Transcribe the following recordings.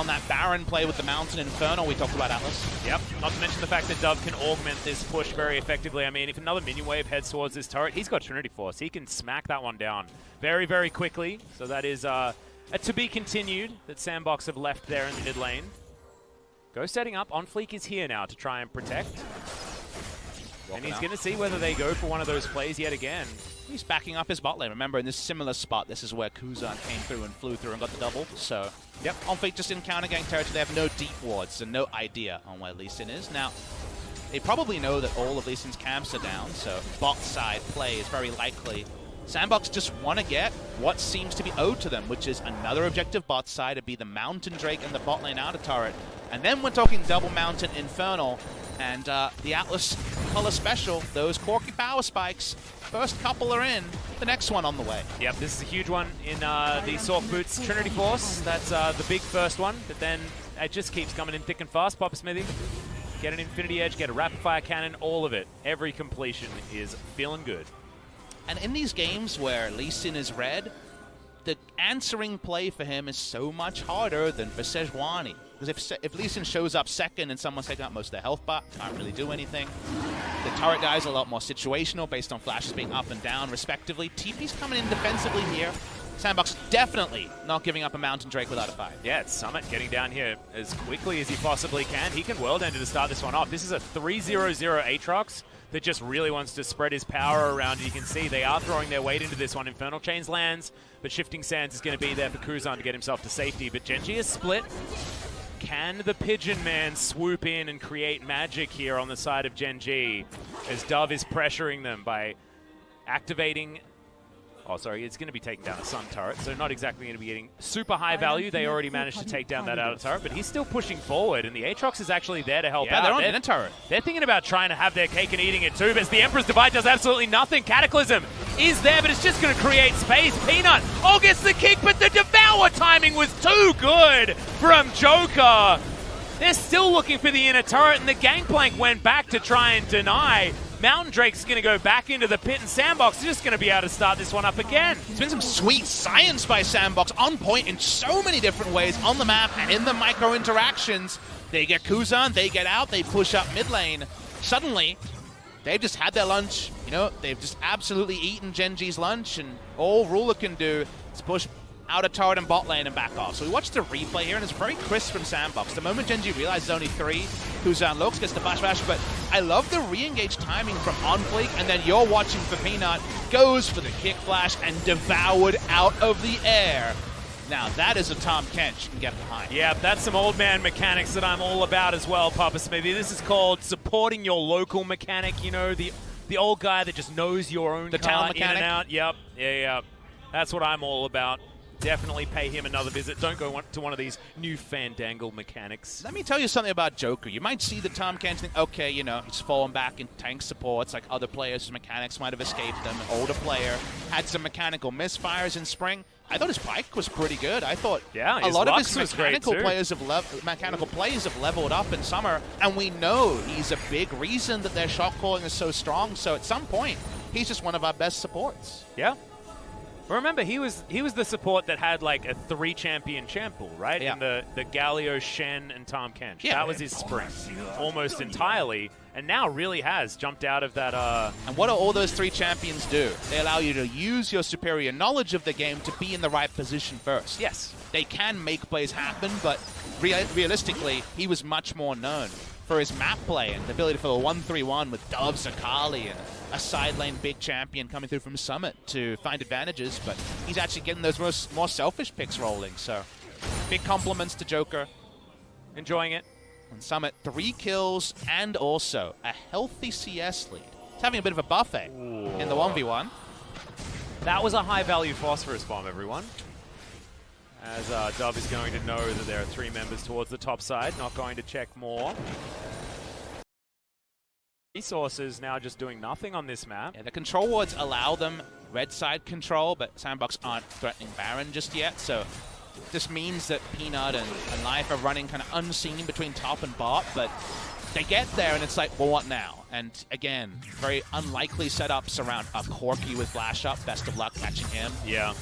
on that Baron play with the Mountain Infernal we talked about, Atlas. Yep, not to mention the fact that Dove can augment this push very effectively. I mean, if another minion wave heads towards this turret, he's got Trinity Force. He can smack that one down very, very quickly. So that is a to be continued that Sandbox have left there in the mid lane. Go setting up. On Fleek is here now to try and protect. And he's going to see whether they go for one of those plays yet again. He's backing up his bot lane. Remember, in this similar spot, this is where Kuzan came through and flew through and got the double. So, yep, on Fleek just in counter gang territory. They have no deep wards and no idea on where Lee Sin is. Now, they probably know that all of Lee Sin's camps are down, so bot side play is very likely. Sandbox just want to get what seems to be owed to them, which is another objective bot side to be the Mountain Drake and the bot lane outer turret. And then we're talking double Mountain Infernal and the Atlas color special, those quirky power spikes. First couple are in, the next one on the way. Yep, this is a huge one in the Sork Boots Trinity Force. That's the big first one, but then it just keeps coming in thick and fast. Papa Smithy, get an Infinity Edge, get a Rapid Fire Cannon, all of it. Every completion is feeling good. And in these games where Lee Sin is red, the answering play for him is so much harder than for Sejuani. Because if Lee Sin shows up second and someone's taking out most of their health bar, can't really do anything. The turret guys are a lot more situational based on flashes being up and down, respectively. TP's coming in defensively here. Sandbox definitely not giving up a Mountain Drake without a fight. Yeah, it's Summit getting down here as quickly as he possibly can. He can World Ender to start this one off. This is a 3-0-0 Aatrox that just really wants to spread his power around. You can see they are throwing their weight into this one. Infernal Chains lands, but Shifting Sands is going to be there for Kuzan to get himself to safety. But Genji is split. Can the Pigeon Man swoop in and create magic here on the side of Genji as Dove is pressuring them by activating... Oh, sorry, it's going to be taking down a Sun turret, so not exactly going to be getting super high value. They already managed to take down that outer turret, but he's still pushing forward, and the Aatrox is actually there to help out. They're on in a turret. They're thinking about trying to have their cake and eating it too, but the Emperor's Divide does absolutely nothing. Cataclysm is there, but it's just going to create space. Peanut gets the kick, but the Devour timing was too good from Joker. They're still looking for the inner turret, and the Gangplank went back to try and deny. Mountain Drake's going to go back into the pit, and Sandbox is just going to be able to start this one up again. It's been some sweet science by Sandbox, on point in so many different ways on the map and in the micro interactions. They get Kuzan, they get out, they push up mid lane. Suddenly, they've just had their lunch. You know, they've just absolutely eaten Genji's lunch, and all Ruler can do is push outer turret and bot lane and back off. So we watched the replay here, and it's very crisp from Sandbox. The moment Genji realizes only 3, Kuzan looks, gets the flash, but I love the re-engage timing from On Fleek, and then you're watching for Peanut, goes for the kick flash and devoured out of the air. Now that is a Tom Kench you can get behind. Yeah, that's some old man mechanics that I'm all about as well, Papa Smithy. This is called supporting your local mechanic, you know, the old guy that just knows your own the car town mechanic. In and out. Yep, yeah. That's what I'm all about. Definitely pay him another visit. Don't go to one of these new fandangle mechanics. Let me tell you something about Joker. You might see the Tom Kench think, okay, you know, he's fallen back in tank supports like other players' mechanics might have escaped them. An older player had some mechanical misfires in spring. I thought his bike was pretty good. I thought a lot of his mechanical plays have leveled up in summer, and we know he's a big reason that their shot calling is so strong. So at some point, he's just one of our best supports. Yeah. Remember, he was the support that had like a 3-champion champ pool, right? Yeah. In the Galio, Shen, and Tom Kench. Yeah. That was his spring, almost entirely, and now really has jumped out of that. And what do all those 3 champions do? They allow you to use your superior knowledge of the game to be in the right position first. Yes. They can make plays happen, but realistically, he was much more known for his map play and the ability for the 1-3-1 with Dove, Zakali, and a side lane big champion coming through from Summit to find advantages, but he's actually getting those more selfish picks rolling, so big compliments to Joker. Enjoying it. And Summit, 3 kills and also a healthy CS lead. He's having a bit of a buffet in the 1v1. That was a high-value phosphorus bomb, everyone. As Dove is going to know that there are 3 members towards the top side, not going to check more. Resources now just doing nothing on this map. Yeah, the control wards allow them red side control, but Sandbox aren't threatening Baron just yet, so this means that Peanut and Life are running kind of unseen between top and bot, but they get there and it's like, well, what now? And again, very unlikely setups around a Corki with flash up. Best of luck catching him. Yeah.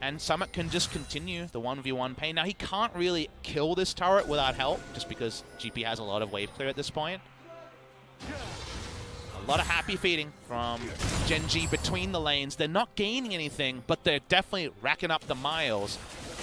And Summit can just continue the 1v1 pain. Now, he can't really kill this turret without help, just because GP has a lot of wave clear at this point. A lot of happy feeding from Gen G between the lanes. They're not gaining anything, but they're definitely racking up the miles.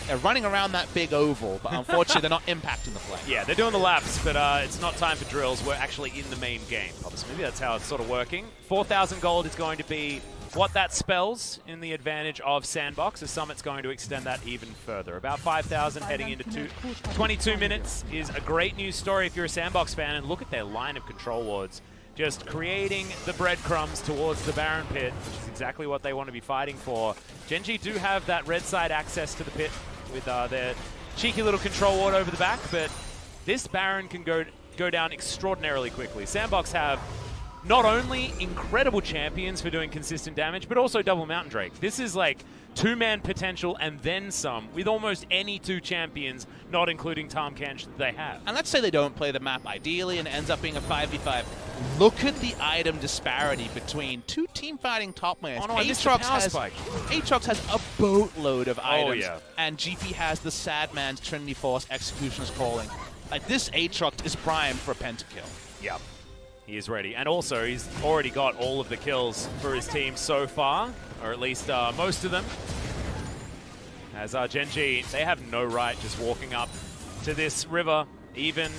They're running around that big oval, but unfortunately they're not impacting the play. Yeah, they're doing the laps, but it's not time for drills. We're actually in the main game. Maybe that's how it's sort of working. 4,000 gold is going to be what that spells in the advantage of Sandbox. The Summit's going to extend that even further. About 5,000 heading into 22 minutes is a great news story if you're a Sandbox fan. And look at their line of control wards. Just creating the breadcrumbs towards the Baron pit, which is exactly what they want to be fighting for. Gen G do have that red side access to the pit with their cheeky little control ward over the back, but this Baron can go down extraordinarily quickly. Sandbox have not only incredible champions for doing consistent damage, but also double Mountain Drake. This is like two-man potential and then some, with almost any two champions, not including Tahm Kench, that they have. And let's say they don't play the map ideally and it ends up being a 5v5. Look at the item disparity between two team-fighting top laners. Oh no, Aatrox has a boatload of items, yeah. And GP has the Sad Man's Trinity Force Executioner's Calling. Like, this Aatrox is primed for a pentakill. Yep. He is ready. And also, he's already got all of the kills for his team so far, or at least most of them. As Gen G, they have no right just walking up to this river, even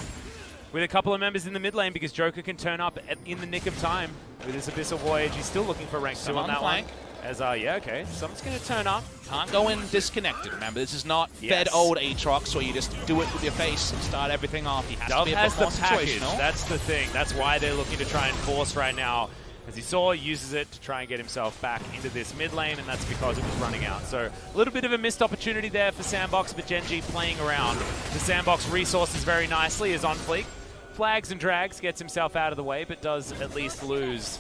with a couple of members in the mid lane, because Joker can turn up in the nick of time with his Abyssal Voyage. He's still looking for rank 2 on that one. As, yeah, okay, someone's going to turn up. Can't go in disconnected, remember. This is not fed old Aatrox where you just do it with your face and start everything off. He has to be a bit more situational. That's the thing. That's why they're looking to try and force right now. As he saw, he uses it to try and get himself back into this mid lane, and that's because it was running out. So a little bit of a missed opportunity there for Sandbox, but Gen G playing around the Sandbox resources very nicely, is on fleek. Flags and drags, gets himself out of the way, but does at least lose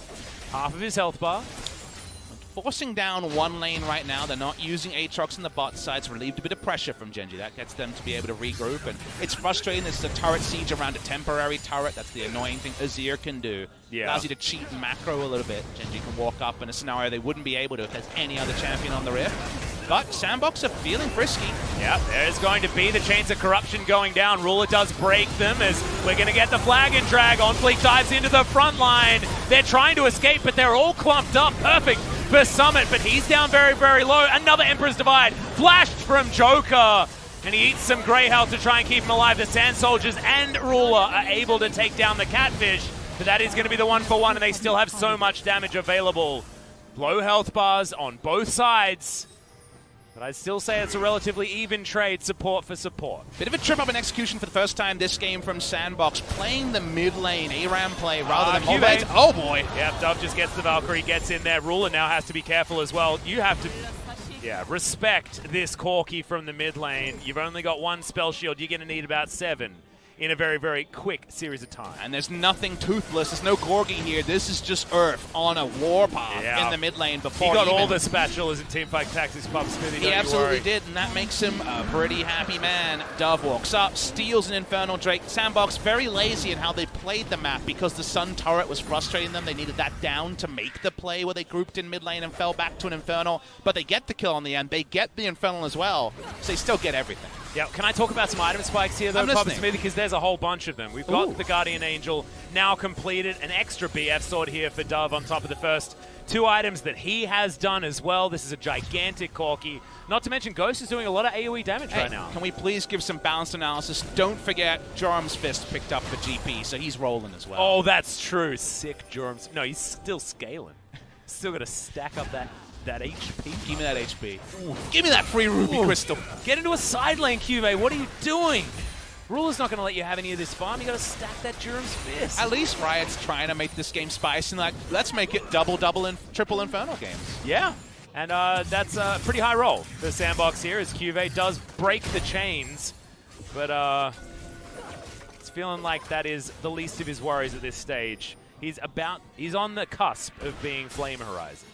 half of his health bar. Forcing down one lane right now. They're not using Aatrox in the bot side. It's relieved a bit of pressure from Gen G. That gets them to be able to regroup, and it's frustrating. This is a turret siege around a temporary turret. That's the annoying thing Azir can do. Yeah. Allows you to cheat macro a little bit. Gen G can walk up in a scenario they wouldn't be able to if there's any other champion on the Rift. But Sandbox are feeling frisky. Yeah, there's going to be the Chains of Corruption going down. Ruler does break them as we're going to get the flag and drag. On Fleek dives into the front line. They're trying to escape, but they're all clumped up. Perfect for Summit, but he's down very, very low. Another Emperor's Divide flashed from Joker. And he eats some Grey Health to try and keep him alive. The Sand Soldiers and Ruler are able to take down the Catfish, but that is going to be the 1-for-1, and they still have so much damage available. Low health bars on both sides. But I'd still say it's a relatively even trade, support for support. Bit of a trip up in execution for the first time this game from Sandbox, playing the mid lane ARAM play rather than mid. Oh boy. Yep, Dove just gets the Valkyrie, gets in there. Ruler now has to be careful as well. You have to, respect this Corki from the mid lane. You've only got one spell shield. You're going to need about 7 in a very, very quick series of time. And there's nothing toothless. There's no Gorgie here. This is just Earth on a warpath in the mid lane before he got all the spatulas in Teamfight Tactics Pub Smithy. He absolutely did, and that makes him a pretty happy man. Dove walks up, steals an Infernal Drake. Sandbox very lazy in how they played the map because the Sun turret was frustrating them. They needed that down to make the play where they grouped in mid lane and fell back to an Infernal. But they get the kill on the end. They get the Infernal as well, so they still get everything. Yeah, can I talk about some item spikes here, though, Papa Smithy? Because there's a whole bunch of them. We've got the Guardian Angel now completed. An extra BF sword here for Dove on top of the first 2 items that he has done as well. This is a gigantic Corki. Not to mention, Ghost is doing a lot of AoE damage right now. Can we please give some balanced analysis? Don't forget, Joram's Fist picked up for GP, so he's rolling as well. Oh, that's true. Sick Joram's. No, he's still scaling. Still got to stack up that HP. Give me that HP. Ooh. Give me that free Ruby Crystal. Get into a side lane, QV. What are you doing? Ruler's not going to let you have any of this farm. You got to stack that Joram's Fist. At least Riot's trying to make this game spicy. And like, let's make it double, and triple Infernal games. Yeah. And that's a pretty high roll for Sandbox here as QV does break the chains. But it's feeling like that is the least of his worries at this stage. He's on the cusp of being Flame Horizon.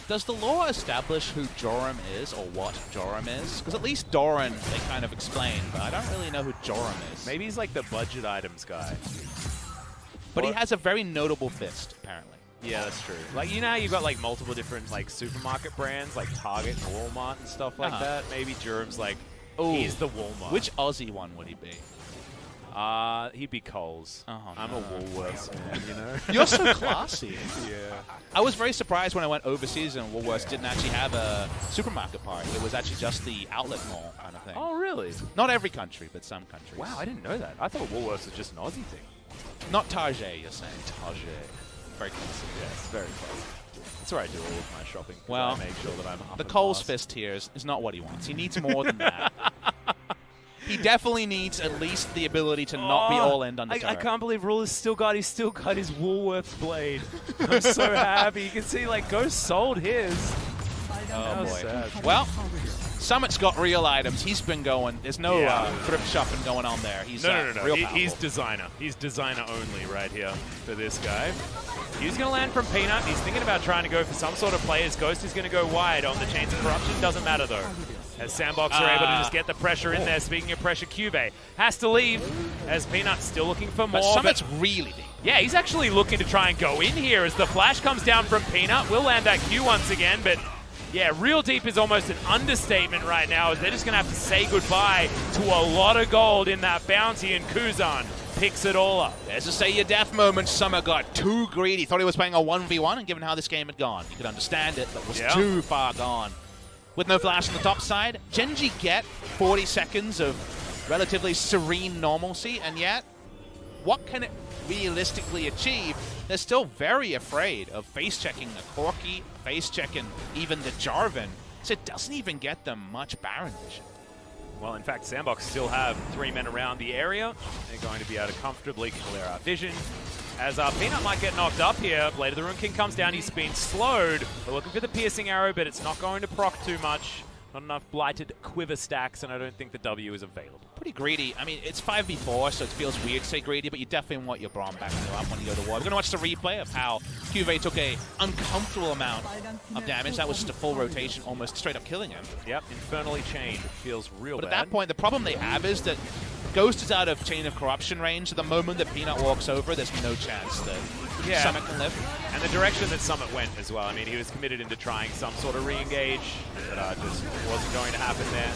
Does the lore establish who Joram is or what Joram is? Because at least Doran they kind of explain, but I don't really know who Joram is. Maybe he's like the budget items guy. But he has a very notable fist, apparently. Yeah, that's true. Like, you know how you've got like multiple different like supermarket brands, like Target, Walmart, and stuff like that? Maybe Durham's like, he's the Walmart. Which Aussie one would he be? He'd be Coles. Oh, I'm a Woolworths man, you know? You're so classy. Yeah. I was very surprised when I went overseas and Woolworths didn't actually have a supermarket part. It was actually just the outlet mall kind of thing. Oh, really? Not every country, but some countries. Wow, I didn't know that. I thought Woolworths was just an Aussie thing. Not Target, you're saying. Target. Very classy. Yes, very classy. That's where I do all of my shopping. Well, I make sure that I'm up the and Coles fast. fist here is not what he wants. He needs more than that. He definitely needs at least the ability to not be all in on the I can't believe Ruler's still got his Woolworths blade. I'm so happy. You can see like Ghost sold his. Oh boy. Sad. Well, Summit's got real items. He's been going. There's no thrift shopping going on there. He's No. real powerful. He's designer. He's designer only right here for this guy. He's going to land from Peanut. He's thinking about trying to go for some sort of play. His Ghost is going to go wide on the Chains of Corruption. Doesn't matter though. As Sandbox are able to just get the pressure in there. Speaking of pressure, Cube has to leave as Peanut's still looking for more. But Summit's really deep. Yeah, he's actually looking to try and go in here as the flash comes down from Peanut. Will land that Q once again, but yeah, real deep is almost an understatement right now as they're just going to have to say goodbye to a lot of gold in that bounty, and Kuzan picks it all up. There's a say your death moment. Summit got too greedy. Thought he was playing a 1v1, and given how this game had gone, you could understand it, but was too far gone. With no flash on the top side, Genji get 40 seconds of relatively serene normalcy, and yet, what can it realistically achieve? They're still very afraid of face-checking the Corki, face-checking even the Jarvan, so it doesn't even get them much Baron vision. Well, in fact, Sandbox still have 3 men around the area. They're going to be able to comfortably clear out vision. As Peanut might get knocked up here. Blade of the Rune King comes down. He's been slowed. We're looking for the piercing arrow, but it's not going to proc too much. Not enough blighted quiver stacks, and I don't think the W is available. Pretty greedy. I mean, it's 5v4, so it feels weird to say greedy, but you definitely want your Braum back up when you go to war. We're going to watch the replay of how Cuvée took a uncomfortable amount of damage. That was just a full rotation, almost straight up killing him. Yep, infernally chained. Feels real bad. But at that point, the problem they have is that Ghost is out of Chain of Corruption range, so the moment that Peanut walks over, there's no chance that Summit can live. And the direction that Summit went as well. I mean, he was committed into trying some sort of re-engage, but just wasn't going to happen there.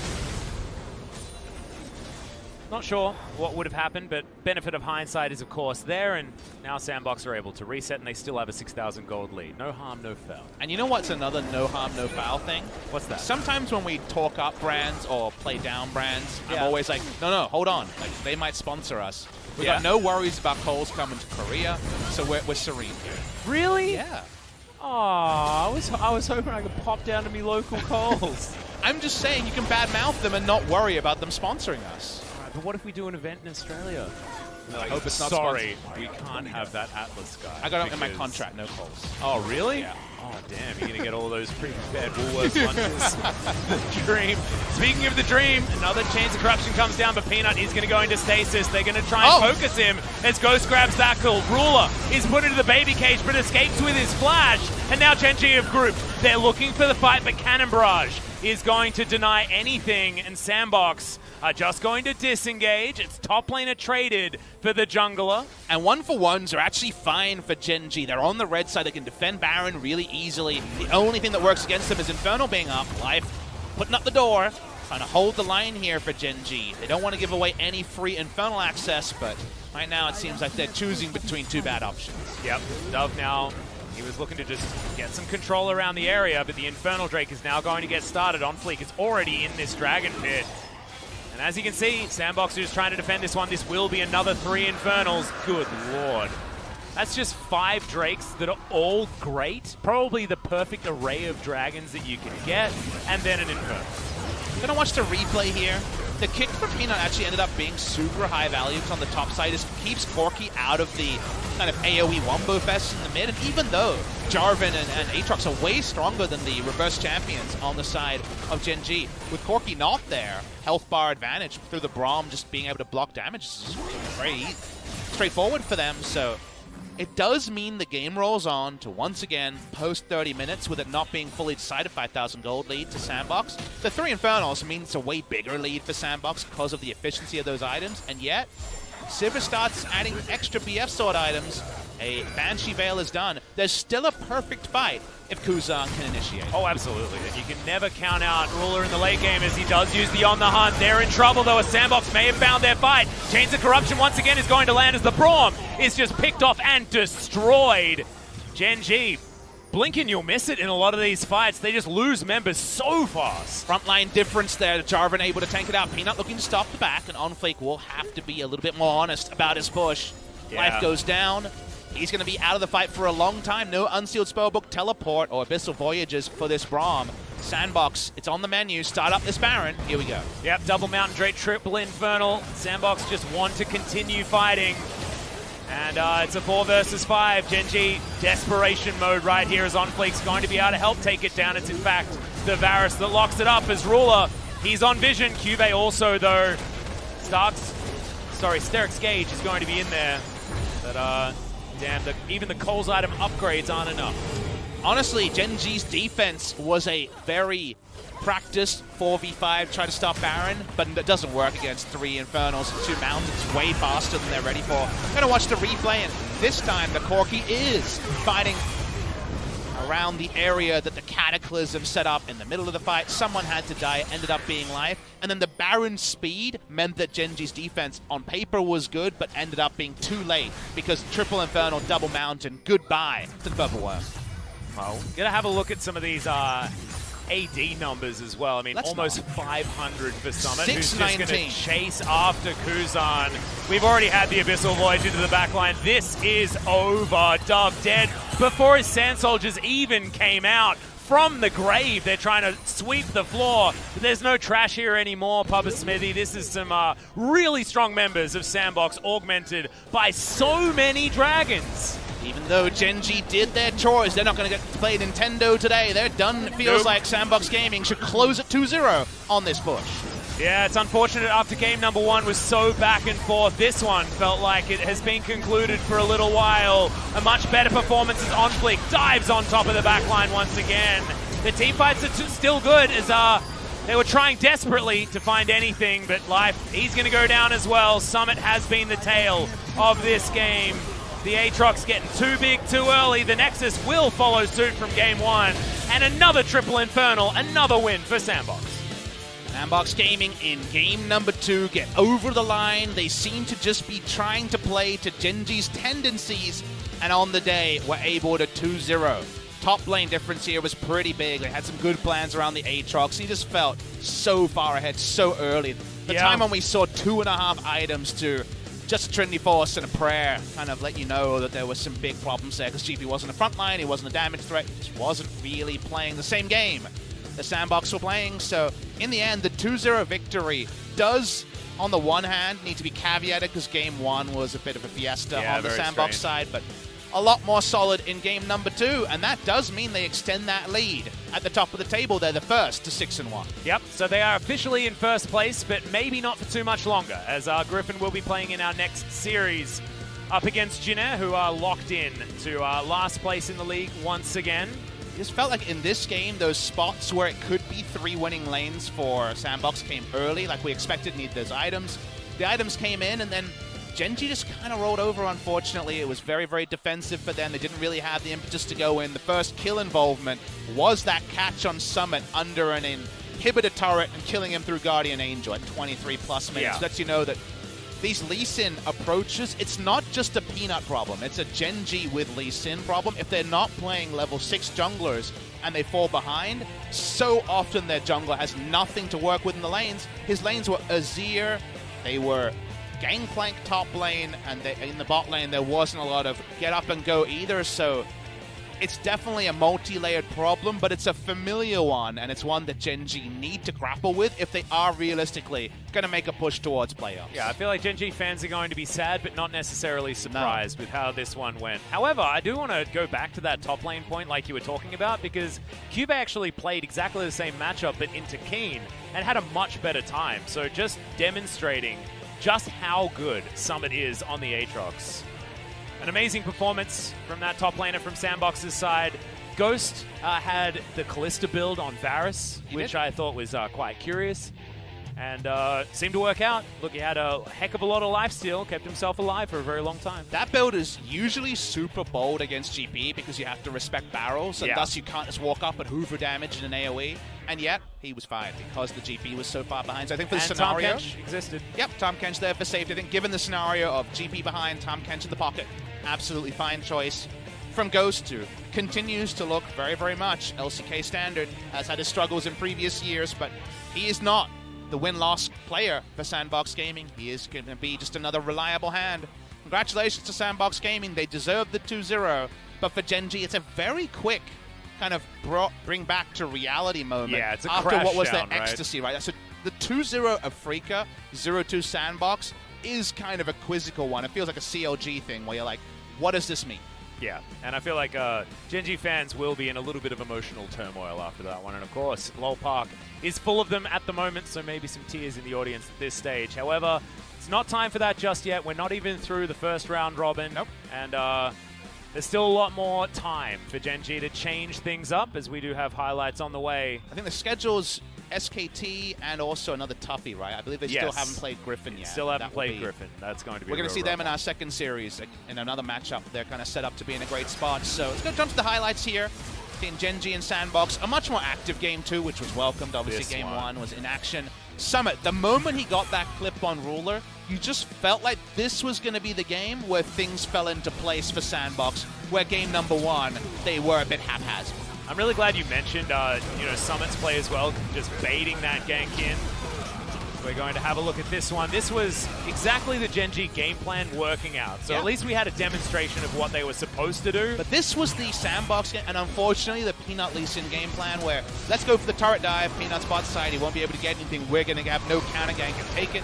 Not sure what would have happened, but benefit of hindsight is, of course, there, and now Sandbox are able to reset, and they still have a 6,000 gold lead. No harm, no foul. And you know what's another no harm, no foul thing? What's that? Sometimes when we talk up brands or play down brands, I'm always like, no, hold on. Like, they might sponsor us. We've got no worries about Coles coming to Korea, so we're serene here. Really? Yeah. Oh, I was hoping I could pop down to me local Coles. I'm just saying you can badmouth them and not worry about them sponsoring us. But what if we do an event in Australia? I hope it's not sorry, sponsored. we can't have that Atlas guy. I got it in my contract, no Coles. Oh, really? Yeah. Oh, damn, you're going to get all those pre-prepared Woolworths lunches. The dream. Speaking of the dream, another Chains of Corruption comes down, but Peanut is going to go into stasis. They're going to try and focus him as Ghost grabs that kill. Ruler is put into the baby cage, but escapes with his flash. And now Genji have grouped. They're looking for the fight, but Cannon Barrage is going to deny anything, and Sandbox are just going to disengage. It's top laner traded for the jungler. And 1-for-1s are actually fine for Genji. They're on the red side. They can defend Baron really easily. The only thing that works against them is Infernal being up. Life putting up the door. Trying to hold the line here for Genji. They don't want to give away any free Infernal access, but right now it seems like they're choosing between two bad options. Yep, Dove now. He was looking to just get some control around the area, but the Infernal Drake is now going to get started on Fleek. It's already in this Dragon Pit. And as you can see, Sandbox is trying to defend this one. This will be another 3 Infernals. Good lord. That's just 5 Drakes that are all great. Probably the perfect array of dragons that you can get. And then an Infernal. Gonna watch the replay here. The kick from Peanut actually ended up being super high value because on the top side it keeps Corki out of the kind of AoE Wombo Fest in the mid. And even though Jarvan and Aatrox are way stronger than the reverse champions on the side of Genji, with Corki not there, health bar advantage through the Braum just being able to block damage is very straightforward for them. So It does mean the game rolls on to once again post 30 minutes with it not being fully decided. 5,000 gold lead to Sandbox. The 3 Infernals means it's a way bigger lead for Sandbox because of the efficiency of those items, and yet Sivir starts adding extra BF sword items. A Banshee Veil is done. There's still a perfect fight if Kuzan can initiate. Oh, absolutely. And you can never count out Ruler in the late game as he does use Beyond the Hunt. They're in trouble, though, as Sandbox may have found their fight. Chains of Corruption once again is going to land as the Braum is just picked off and destroyed. Gen G, blink and you'll miss it in a lot of these fights. They just lose members so fast. Frontline difference there. Jarvan able to tank it out. Peanut looking to stop the back, and OnFlake will have to be a little bit more honest about his push. Yeah. Life goes down. He's going to be out of the fight for a long time. No Unsealed Spellbook, Teleport, or Abyssal Voyages for this Braum. Sandbox, it's on the menu. Start up this Baron. Here we go. Yep, double Mountain Drake, triple Infernal. Sandbox just want to continue fighting. And it's a 4 versus 5. Gen G, desperation mode right here as OnFlake's going to be able to help take it down. It's in fact the Varus that locks it up as Ruler. He's on vision. Cube also, though, Steric's Gauge is going to be in there. But, damn, even the Coles item upgrades aren't enough. Honestly, Gen G's defense was a very practiced 4v5, try to stop Baron, but it doesn't work against 3 Infernals and 2 Mountains way faster than they're ready for. I'm gonna watch the replay, and this time the Corki is fighting around the area that the Cataclysm set up in the middle of the fight. Someone had to die, it ended up being life. And then the Baron speed meant that Gen G's defense on paper was good, but ended up being too late because triple Infernal, double Mountain, goodbye to the Purple Worm. Well, gonna have a look at some of these AD numbers as well. I mean, Let's almost not. 500 for Summit, who's just 619. going to chase after Kuzan. We've already had the Abyssal Voyage into the backline. This is over. Dove dead before his Sand Soldiers even came out from the grave. They're trying to sweep the floor. There's no trash here anymore, Papa Smithy. This is some really strong members of Sandbox augmented by so many dragons. Even though Gen G did their chores, they're not going to get to play Nintendo today. They're done. It feels like Sandbox Gaming should close at 2-0 on this push. Yeah, it's unfortunate after game number 1 was so back and forth. This one felt like it has been concluded for a little while. A much better performance as OnFlake dives on top of the backline once again. The team fights are still good as they were trying desperately to find anything, but Life, he's going to go down as well. Summit has been the tail of this game. The Aatrox getting too big too early. The Nexus will follow suit from game 1. And another triple Infernal, another win for Sandbox. Sandbox Gaming in game number 2 get over the line. They seem to just be trying to play to Gen G's tendencies, and on the day were able to 2-0. Top lane difference here was pretty big. They had some good plans around the Aatrox. He just felt so far ahead so early. The time when we saw 2.5 items to just a Trinity Force and a Prayer kind of let you know that there was some big problems there, because GP wasn't a front line, he wasn't a damage threat, he just wasn't really playing the same game the Sandbox were playing. So in the end, the 2-0 victory does, on the one hand, need to be caveated because game 1 was a bit of a fiesta on the Sandbox side, but a lot more solid in game number 2, and that does mean they extend that lead at the top of the table. They're the first to 6-1. Yep, so they are officially in first place, but maybe not for too much longer, as Griffin will be playing in our next series up against Jinair, who are locked in to last place in the league once again. It just felt like in this game, those spots where it could be 3 winning lanes for Sandbox came early, like we expected, need those items. The items came in, and then Gen G just kind of rolled over, unfortunately. It was very, very defensive for them. They didn't really have the impetus to go in. The first kill involvement was that catch on Summit under an inhibitor turret and killing him through Guardian Angel at 23+ minutes. Lets you know that these Lee Sin approaches, it's not just a Peanut problem. It's a Gen G with Lee Sin problem. If they're not playing level 6 junglers and they fall behind, so often their jungler has nothing to work with in the lanes. His lanes were Azir, they were Gangplank top lane, and in the bot lane there wasn't a lot of get up and go either, so it's definitely a multi-layered problem, but it's a familiar one, and it's one that Gen G need to grapple with if they are realistically going to make a push towards playoffs. Yeah, I feel like Gen G fans are going to be sad, but not necessarily surprised with how this one went. However, I do want to go back to that top lane point like you were talking about, because Cube actually played exactly the same matchup, but into Keen, and had a much better time. So just demonstrating just how good Summit is on the Aatrox. An amazing performance from that top laner from Sandbox's side. Ghost had the Callista build on Varus, which I thought was quite curious. And seemed to work out. Look, he had a heck of a lot of lifesteal, kept himself alive for a very long time. That build is usually super bold against GP because you have to respect barrels, and thus you can't just walk up and hoover damage in an AoE. And yet, he was fine because the GP was so far behind. So I think for the scenario... Tahm Kench existed. Yep, Tahm Kench there for safety. I think given the scenario of GP behind, Tahm Kench in the pocket, absolutely fine choice. From Ghost to continues to look very, very much LCK standard. Has had his struggles in previous years, but he is not the win-loss player for Sandbox Gaming. He is going to be just another reliable hand. Congratulations to Sandbox Gaming. They deserve the 2-0. But for Gen.G, it's a very quick kind of bring back to reality moment. Yeah, it's a after crash what was down, their ecstasy, right? So the 2-0 Afrika, 0-2 Sandbox is kind of a quizzical one. It feels like a CLG thing where you're like, what does this mean? Yeah, and I feel like Gen.G fans will be in a little bit of emotional turmoil after that one. And of course, LoL Park is full of them at the moment, so maybe some tears in the audience at this stage. However, it's not time for that just yet. We're not even through the first round robin. Nope. And there's still a lot more time for Gen.G to change things up, as we do have highlights on the way. I think the schedule's SKT and also another toughie, right? I believe they still haven't played Griffin yet. Still haven't played Griffin. That's going to be We're going to see them in our second series in another matchup. They're kind of set up to be in a great spot. So let's go jump to the highlights here. In Gen.G and Sandbox, a much more active game too, which was welcomed. Obviously, game one was in action. Summit, the moment he got that clip on Ruler, you just felt like this was going to be the game where things fell into place for Sandbox, where game number one, they were a bit haphazard. I'm really glad you mentioned, Summit's play as well, just baiting that gank in. We're going to have a look at this one. This was exactly the Gen.G game plan working out. So at least we had a demonstration of what they were supposed to do. But this was the Sandbox game, and unfortunately the Peanut Lee Sin game plan where let's go for the turret dive, Peanut's bot side, he won't be able to get anything, we're going to have no counter gank and take it.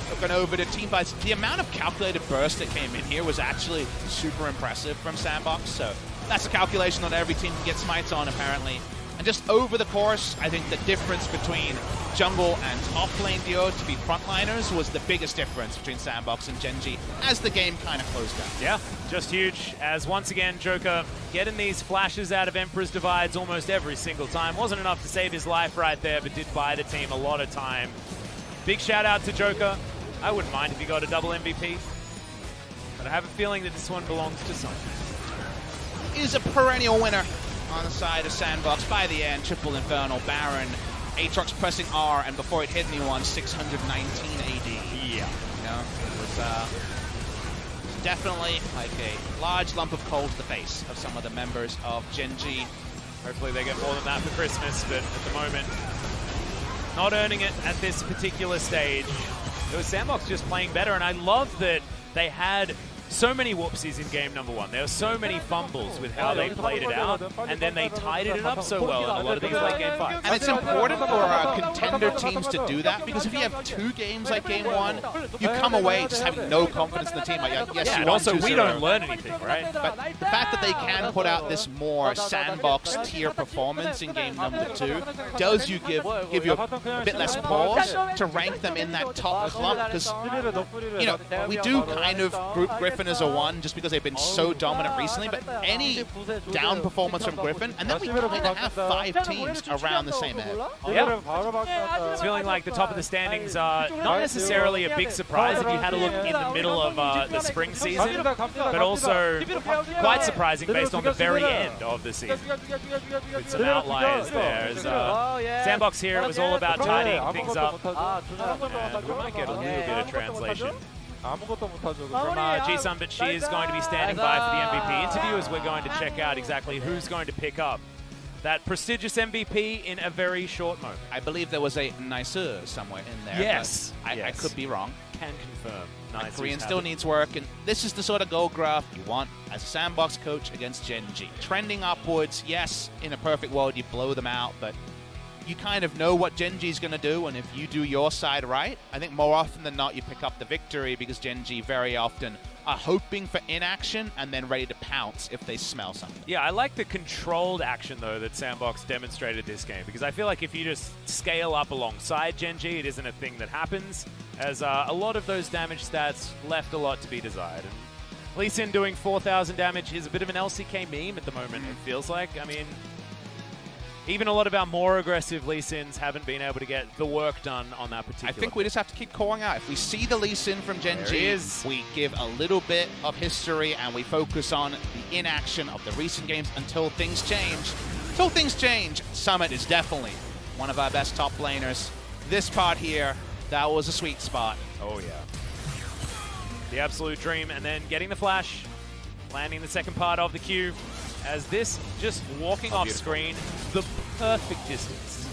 Looking over to team fights. The amount of calculated burst that came in here was actually super impressive from Sandbox, so that's a calculation that every team can get smites on apparently. And just over the course, I think the difference between jungle and top lane duo to be frontliners was the biggest difference between Sandbox and Gen.G as the game kind of closed out. Yeah, just huge. As once again, Joker getting these flashes out of Emperor's Divides almost every single time. Wasn't enough to save his life right there, but did buy the team a lot of time. Big shout out to Joker. I wouldn't mind if he got a double MVP, but I have a feeling that this one belongs to someone. Is a perennial winner on the side of Sandbox by the end. Triple Infernal, Baron, Aatrox pressing R, and before it hit anyone, 619 AD. Yeah. You know, it was definitely like a large lump of coal to the face of some of the members of Gen.G. Hopefully they get more than that for Christmas, but at the moment, not earning it at this particular stage. It was Sandbox just playing better, and I love that they had so many whoopsies in game number one. There were so many fumbles with how they played it out, and then they tidied it up so well in a lot of these late game fights. And it's important for contender teams to do that, because if you have two games like game one, you come away just having no confidence in the team. Like, yes, yeah, you and also we 2-0. don't learn anything, right? But the fact that they can put out this more Sandbox tier performance in game number two does give you a bit less pause to rank them in that top clump, because we do kind of group Griffin as a one just because they've been so dominant recently, but any down performance from Griffin, and then we kind of have 5 teams around the same head. Yeah. It's feeling like the top of the standings are not necessarily a big surprise if you had a look in the middle of the spring season, but also quite surprising based on the very end of the season. With some outliers there. As, Sandbox here, it was all about tidying things up. And we might get a little bit of translation from Ji-Sun, but she is going to be standing by for the MVP interview as we're going to check out exactly who's going to pick up that prestigious MVP in a very short moment. I believe there was a nicer somewhere in there. Yes. I could be wrong. Can confirm. Nice. Korean still needs work, and this is the sort of goal graph you want as a Sandbox coach against Gen.G. Trending upwards, yes, in a perfect world you blow them out, but you kind of know what Gen.G is going to do, and if you do your side right, I think more often than not you pick up the victory, because Gen.G very often are hoping for inaction and then ready to pounce if they smell something. Yeah, I like the controlled action, though, that Sandbox demonstrated this game, because I feel like if you just scale up alongside Gen.G, it isn't a thing that happens, as a lot of those damage stats left a lot to be desired. And Lee Sin doing 4,000 damage is a bit of an LCK meme at the moment, it feels like. I mean, even a lot of our more aggressive Lee Sins haven't been able to get the work done on that particular. I think we just have to keep calling out. If we see the Lee Sin from Gen G, we give a little bit of history and we focus on the inaction of the recent games until things change. Until things change, Summit is definitely one of our best top laners. This part here, that was a sweet spot. Oh yeah. The absolute dream, and then getting the flash, landing the second part of the Q, as this just walking off screen, the perfect distance.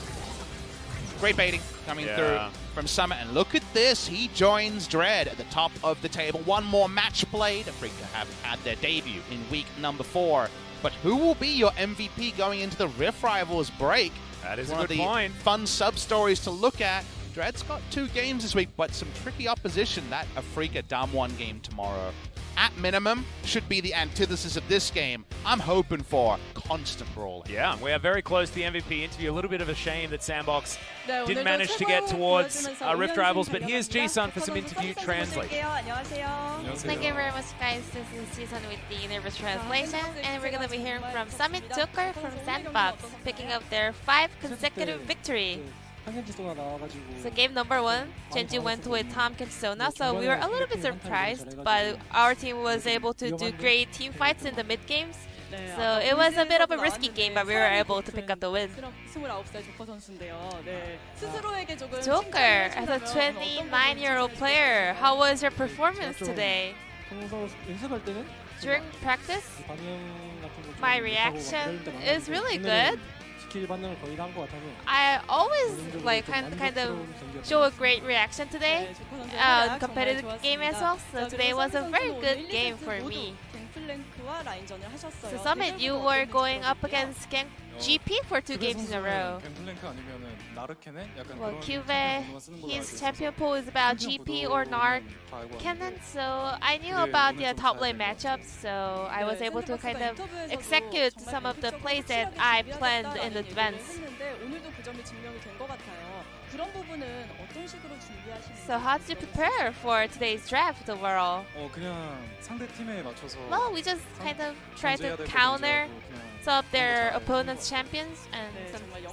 Great baiting coming through from Summit, and look at this, he joins Dread at the top of the table. One more match played. Afrika have had their debut in week number 4, but who will be your MVP going into the Rift Rivals break? That is one a good of the point. Fun sub-stories to look at. Dread's got 2 games this week, but some tricky opposition. That Afrika Damwon game tomorrow, at minimum, should be the antithesis of this game. I'm hoping for constant brawling. Yeah, we are very close to the MVP interview. A little bit of a shame that Sandbox didn't manage to get towards Rift Rivals, but here's G-Sun for some interview translate. Thank you very much, guys. This is G-Sun with the Universe Translation, and we're going to be hearing from Summit Joker from Sandbox, picking up their 5th consecutive victory. So game number 1, Genji went with Tom Sona, so we were a little bit surprised, but our team was able to do great team fights in the mid games. So it was a bit of a risky game, but we were able to pick up the win. Joker, as a 29-year-old player, how was your performance today? During practice, my reaction is really good. I always kind of show a great reaction today, competitive game as well. So today was a very good game for me. So Summit, you were going up against GP for 2 games in a row. Well, Cuvee, his champion pool is about GP or Narc Cannon, so I knew about the top lane matchups, so I was able to kind of execute some of the plays that I planned in advance. So how did you prepare for today's draft overall? Well, we just kind of tried to counter some of their opponent's champions and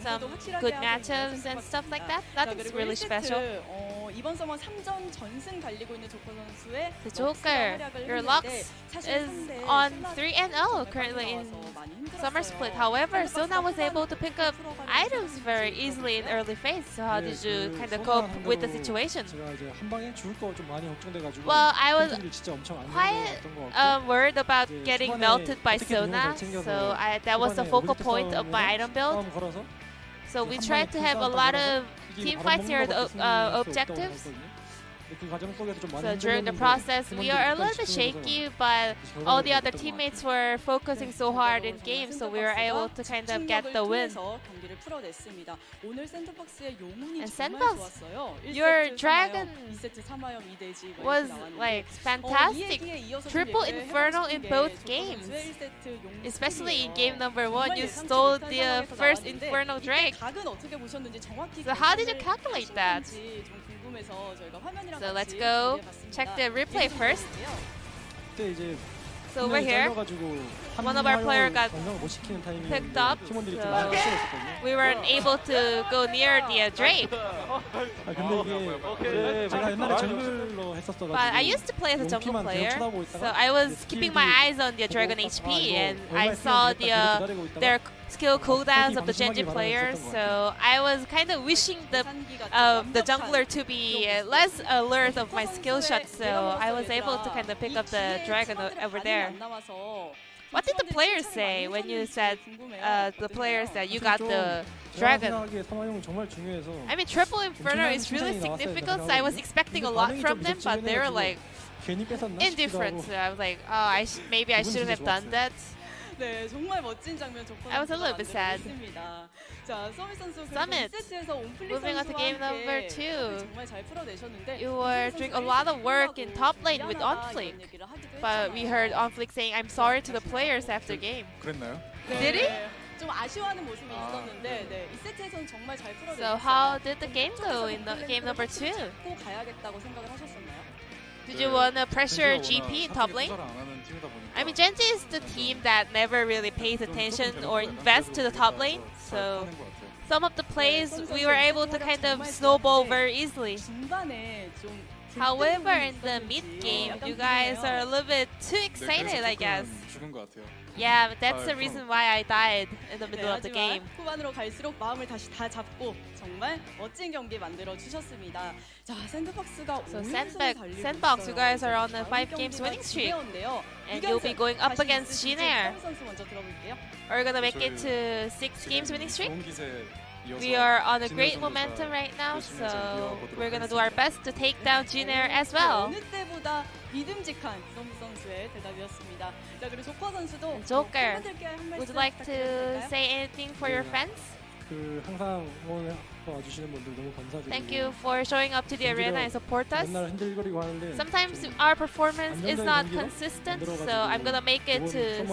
some good matchups and stuff like that. Nothing's really special. The Joker, your Lux is on 3-0 currently in Summer Split. However, Sona was able to pick up items very easily in early phase. So how did you kind of cope with the situation? Well, I was quite worried about getting melted by Sona, so that was the focal point of my item build. So we tried to have a lot of team fights here, the objectives. So during the process, we are a little bit shaky, but all the other teammates were focusing so hard in game, so we were able to kind of get the win. And Sandbox, your dragon was like fantastic. Triple Inferno in both games. Especially in game number 1, you stole the first Inferno Drake. So how did you calculate that? So let's go check the replay first. So over here, one of our players got picked up, so we weren't able to go near the Drake. But I used to play as a jungle player, so I was keeping my eyes on the Dragon HP, and I saw their skill cooldowns of the Genji players, so I was kind of wishing the jungler to be less alert of my skill shots, so I was able to kind of pick up the dragon over there. What did the players say when you said the players that you got the dragon? I mean, Triple Inferno is really significant, so I was expecting a lot from them, but they were like indifferent. So I was like, oh, maybe I shouldn't have done that. I was a little bit sad. Summit, moving on to game number 2. You were doing a lot of work in top lane with OnFlick, but we heard OnFlick saying I'm sorry to the players after game. Did he? So how did the game go in game number 2? Did you want to pressure GP top lane? I mean, Genji is the team that never really pays attention or invests to the top lane. So some of the plays we were able to kind of snowball very easily. However, in the mid game, you guys are a little bit too excited, I guess. Yeah, but that's the reason why I died in the middle of the game. 후반으로 갈수록 마음을 다시 다 잡고 정말 멋진 경기 만들어 주셨습니다. 자, 샌드박스가 So Sandbox, you guys are on a 5 games winning streak, and you'll be going up against Jin-Air. Are you gonna make it to 6 games winning streak? We are on a great momentum right now, so we're gonna do our best to take down Jin-Air as well. 믿음직한 이성무 선수의 대답이었습니다. 자, 그리고 조커 선수도 Joker, would you like to say anything for your friends? 항상 응원해 와주시는 분들 너무 감사드리고. Thank you for showing up to the arena and support us. Sometimes our performance is not consistent, so I'm gonna make it to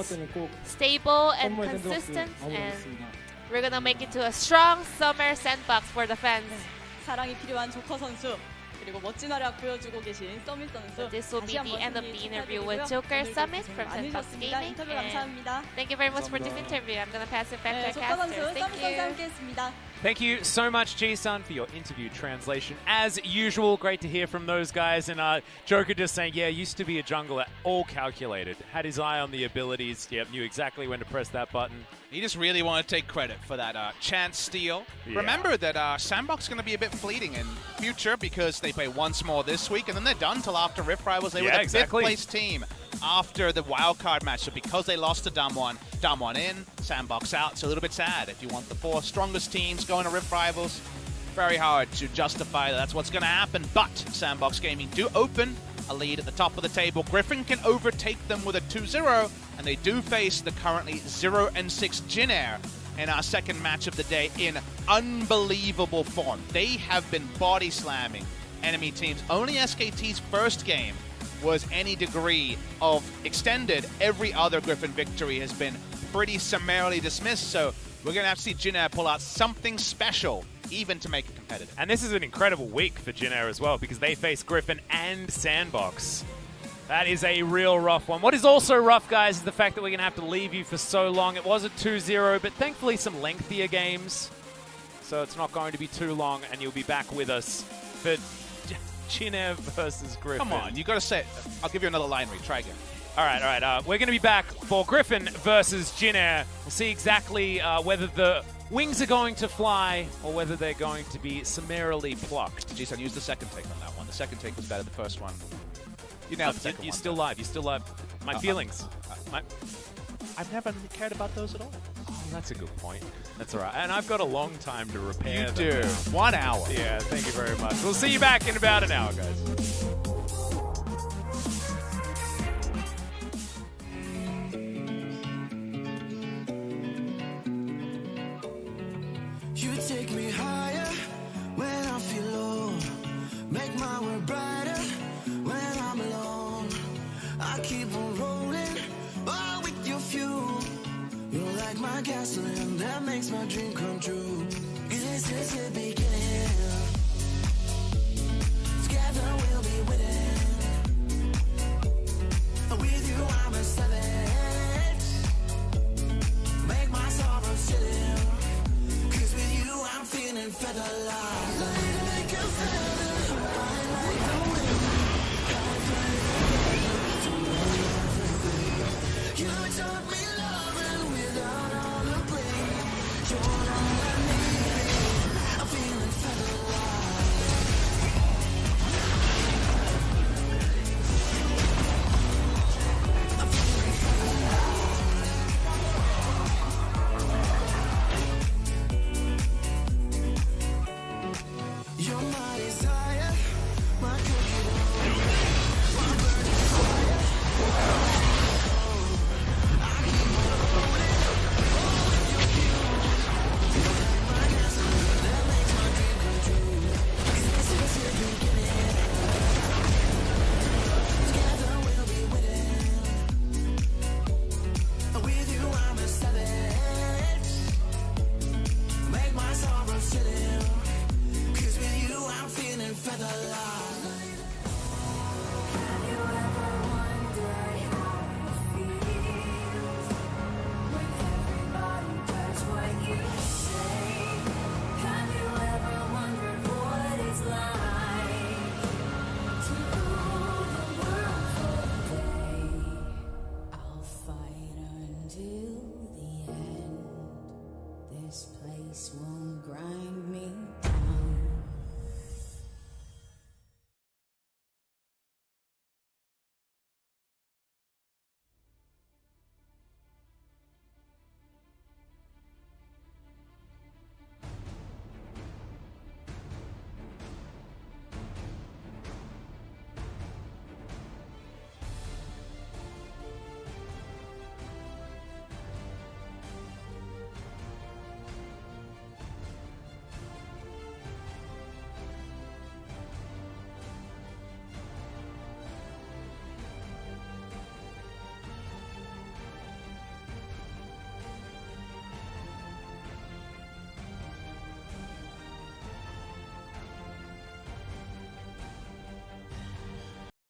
stable and consistent, and we're gonna make it to a strong summer sandbox for the fans. 사랑이 필요한 조커 선수. 그리고 멋진 활약 보여주고 계신 서밋 선수. This will be the end of the interview with Joker Summit from Sandbox Gaming. 인터뷰 감사합니다. Thank you very much for this interview. I'm gonna pass it back to 조커 our 선수, casters. 서밋 선수 함께했습니다. Thank you so much, Ji-sun, for your interview translation. As usual, great to hear from those guys. And Joker just saying, yeah, used to be a jungler, all calculated. Had his eye on the abilities. Yep, knew exactly when to press that button. He just really wanted to take credit for that chance steal. Yeah. Remember that Sandbox is going to be a bit fleeting in future because they play once more this week, and then they're done till after Rift Rivals. They were the fifth-place team after the wildcard match. So because they lost to Damwon in, Sandbox out. It's a little bit sad. If you want the 4 strongest teams going to Rift Rivals, very hard to justify that's what's going to happen. But Sandbox Gaming do open a lead at the top of the table. Griffin can overtake them with a 2-0, and they do face the currently 0-6 Jin-Air in our second match of the day in unbelievable form. They have been body slamming enemy teams. Only SKT's first game was any degree of extended. Every other Griffin victory has been pretty summarily dismissed, so we're going to have to see Jin-Air pull out something special even to make it competitive. And this is an incredible week for Jin-Air as well because they face Griffin and Sandbox. That is a real rough one. What is also rough, guys, is the fact that we're going to have to leave you for so long. It was a 2-0, but thankfully some lengthier games. So it's not going to be too long, and you'll be back with us for Jin-Air versus Griffin. Come on, you got to say it. I'll give you another line read. Try again. All right. We're going to be back for Griffin versus Jin-Air. We'll see exactly whether the wings are going to fly or whether they're going to be summarily plucked. Ji-sun, use the second take on that one. The second take was better than the first one. You nailed the second one. You're still live. You're still live. My feelings. I've never cared about those at all. Oh, that's a good point. That's all right. And I've got a long time to repair them. You do. 1 hour. Yeah, thank you very much. We'll see you back in about an hour, guys. You take me higher when I feel low. Make my world brighter when I'm alone. I keep on rolling, all with your fuel. You're like my gasoline that makes my dream come true. This is the beginning.